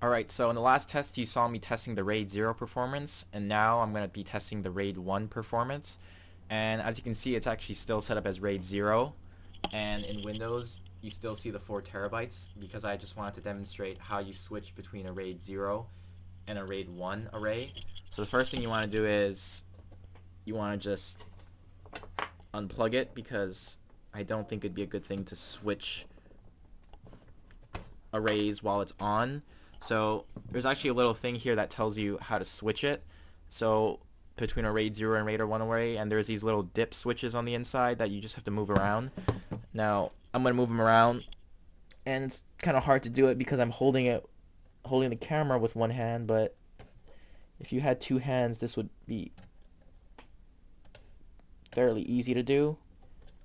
Alright, so in the last test you saw me testing the RAID 0 performance, and now I'm going to be testing the RAID 1 performance. And as you can see, it's actually still set up as RAID 0, and in Windows you still see the 4 terabytes because I just wanted to demonstrate how you switch between a RAID 0 and a RAID 1 array. So the first thing you want to do is you want to just unplug it, because I don't think it'd be a good thing to switch arrays while it's on. So there's actually a little thing here that tells you how to switch it. So between a RAID 0 and RAID 1 array, and there's these little dip switches on the inside that you just have to move around. Now I'm gonna move them around, and it's kind of hard to do it because I'm holding the camera with one hand, but if you had two hands this would be fairly easy to do,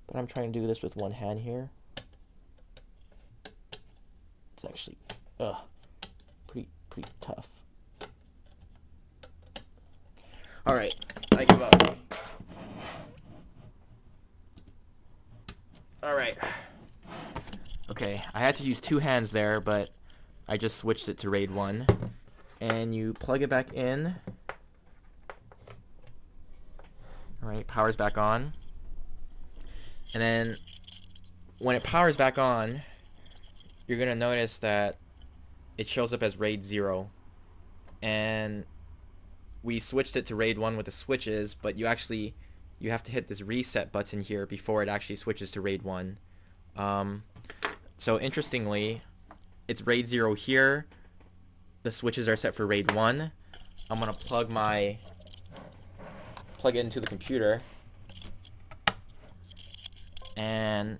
but I'm trying to do this with one hand here. It's actually pretty tough. Alright, I give up. Alright. Okay, I had to use two hands there, but I just switched it to RAID 1. And you plug it back in. Alright, power's back on. And then when it powers back on, you're going to notice that it shows up as RAID 0. And we switched it to RAID 1 with the switches, but you have to hit this reset button here before it actually switches to RAID 1. So interestingly, it's RAID 0 here. The switches are set for RAID 1. I'm going to plug it into the computer. And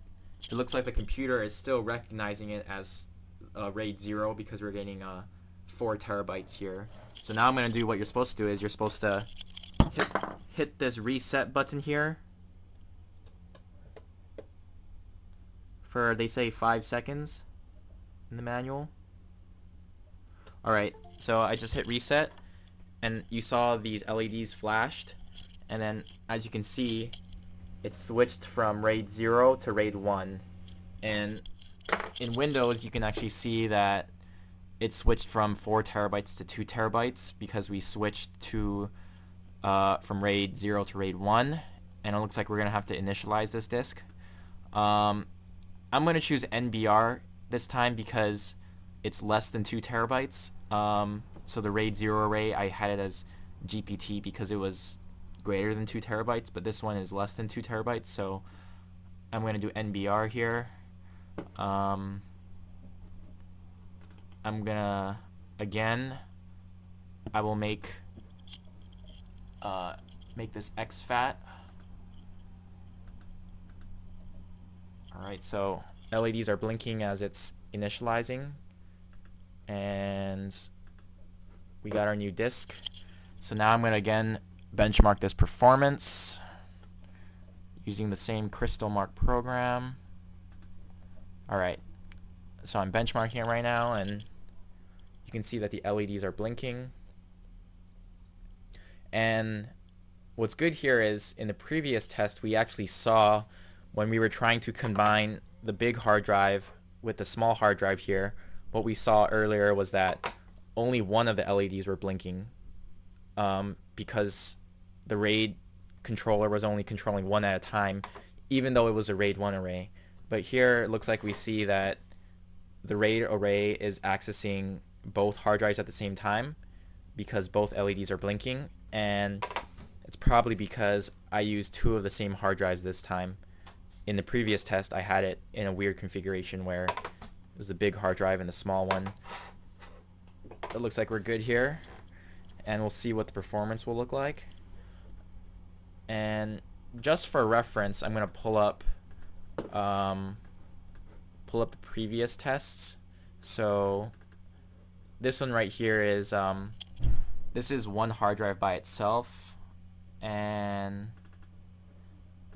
it looks like the computer is still recognizing it as RAID 0 because we're getting 4 terabytes here. So now I'm going to do what you're supposed to do. Is you're supposed to hit this reset button here for, they say, 5 seconds in the manual. Alright, so I just hit reset, and you saw these LEDs flashed, and then as you can see, it switched from RAID 0 to RAID 1. And in Windows you can actually see that it switched from 4 terabytes to 2 terabytes because we switched to from RAID 0 to RAID 1, and it looks like we're going to have to initialize this disk. I'm going to choose NBR this time because it's less than 2 terabytes. So the RAID 0 array, I had it as GPT because it was greater than 2 terabytes, but this one is less than 2 terabytes, so I'm going to do NBR here. I'm gonna, again, I will make this exFAT. Alright, so LEDs are blinking as it's initializing, and we got our new disk. So now I'm gonna again benchmark this performance using the same Crystal Mark program. Alright, so I'm benchmarking it right now, and you can see that the LEDs are blinking. And what's good here is in the previous test we actually saw when we were trying to combine the big hard drive with the small hard drive here, what we saw earlier was that only one of the LEDs were blinking because the RAID controller was only controlling one at a time, even though it was a RAID 1 array. But here it looks like we see that the RAID array is accessing both hard drives at the same time because both LEDs are blinking, and it's probably because I used 2 of the same hard drives this time. In the previous test I had it in a weird configuration where it was the big hard drive and the small one. It looks like we're good here, and we'll see what the performance will look like. And just for reference, I'm going to pull up the previous tests. So this one right here is this is one hard drive by itself, and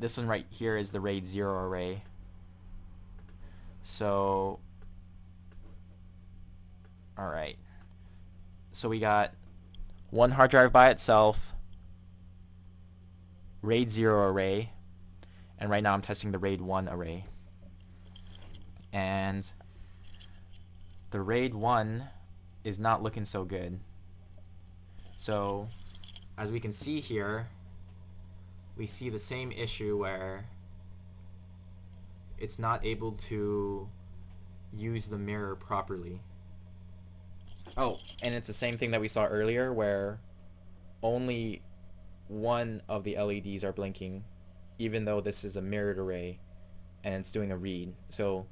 this one right here is the RAID 0 array. So alright, so we got one hard drive by itself, RAID 0 array, and right now I'm testing the RAID 1 array. And the RAID 1 is not looking so good. So as we can see here, we see the same issue where it's not able to use the mirror properly. Oh, and it's the same thing that we saw earlier where only one of the LEDs are blinking, even though this is a mirrored array and it's doing a read. So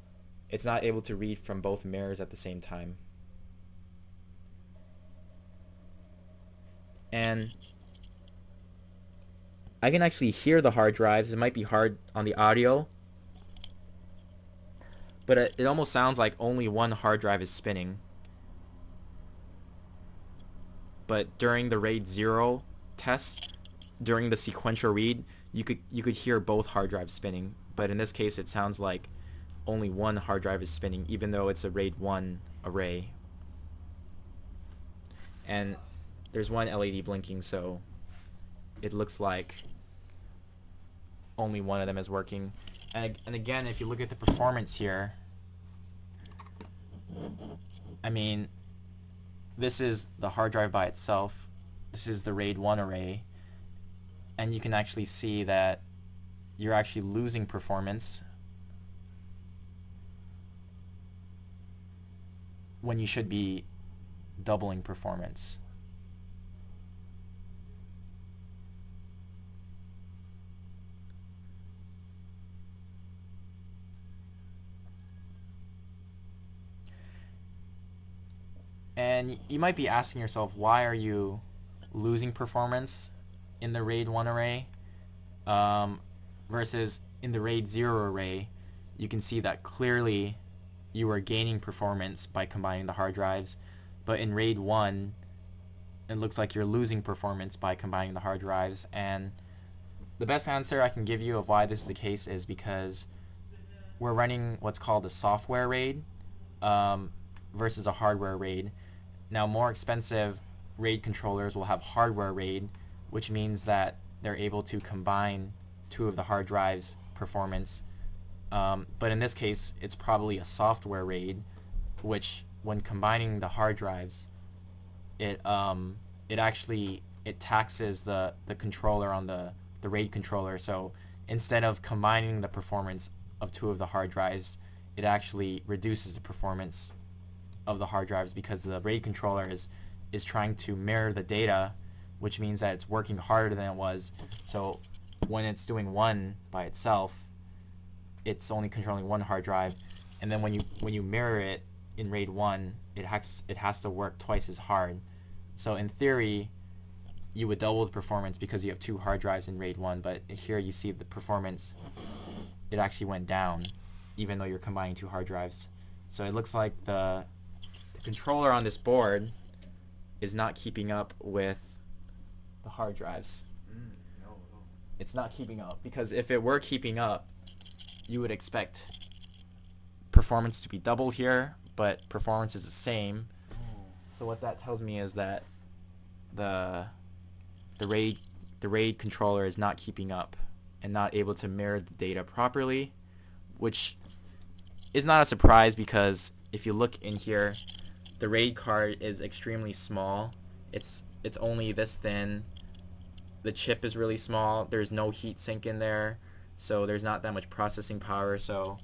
it's not able to read from both mirrors at the same time. And I can actually hear the hard drives. It might be hard on the audio, but it almost sounds like only one hard drive is spinning. But during the RAID 0 test, during the sequential read, you could hear both hard drives spinning. But in this case, it sounds like only one hard drive is spinning, even though it's a RAID 1 array. And there's one LED blinking, so it looks like only one of them is working. And again, if you look at the performance here, I mean, this is the hard drive by itself. This is the RAID 1 array. And you can actually see that you're actually losing performance when you should be doubling performance. And you might be asking yourself, why are you losing performance in the RAID 1 array versus in the RAID 0 array? You can see that clearly you are gaining performance by combining the hard drives, but in RAID 1 it looks like you're losing performance by combining the hard drives. And the best answer I can give you of why this is the case is because we're running what's called a software RAID versus a hardware RAID. Now, more expensive RAID controllers will have hardware RAID, which means that they're able to combine two of the hard drives' performance. But in this case, it's probably a software RAID, which when combining the hard drives, it taxes the controller on the RAID controller. So instead of combining the performance of two of the hard drives, it actually reduces the performance of the hard drives because the RAID controller is trying to mirror the data, which means that it's working harder than it was. So when it's doing one by itself, it's only controlling one hard drive, and then when you mirror it in RAID 1, it has to work twice as hard. So in theory, you would double the performance because you have two hard drives in RAID 1, but here you see the performance, it actually went down even though you're combining two hard drives. So it looks like the controller on this board is not keeping up with the hard drives. No. It's not keeping up, because if it were keeping up, you would expect performance to be double here, but performance is the same. So what that tells me is that the RAID controller is not keeping up and not able to mirror the data properly, which is not a surprise because if you look in here, the RAID card is extremely small. It's only this thin. The chip is really small. There's no heat sink in there, so there's not that much processing power. So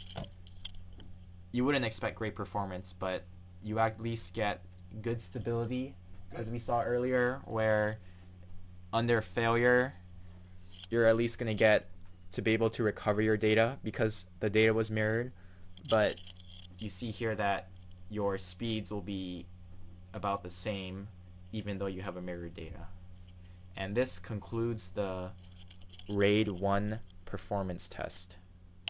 you wouldn't expect great performance, but you at least get good stability, as we saw earlier, where under failure, you're at least going to get to be able to recover your data because the data was mirrored. But you see here that your speeds will be about the same even though you have a mirrored data. And this concludes the RAID 1 performance test.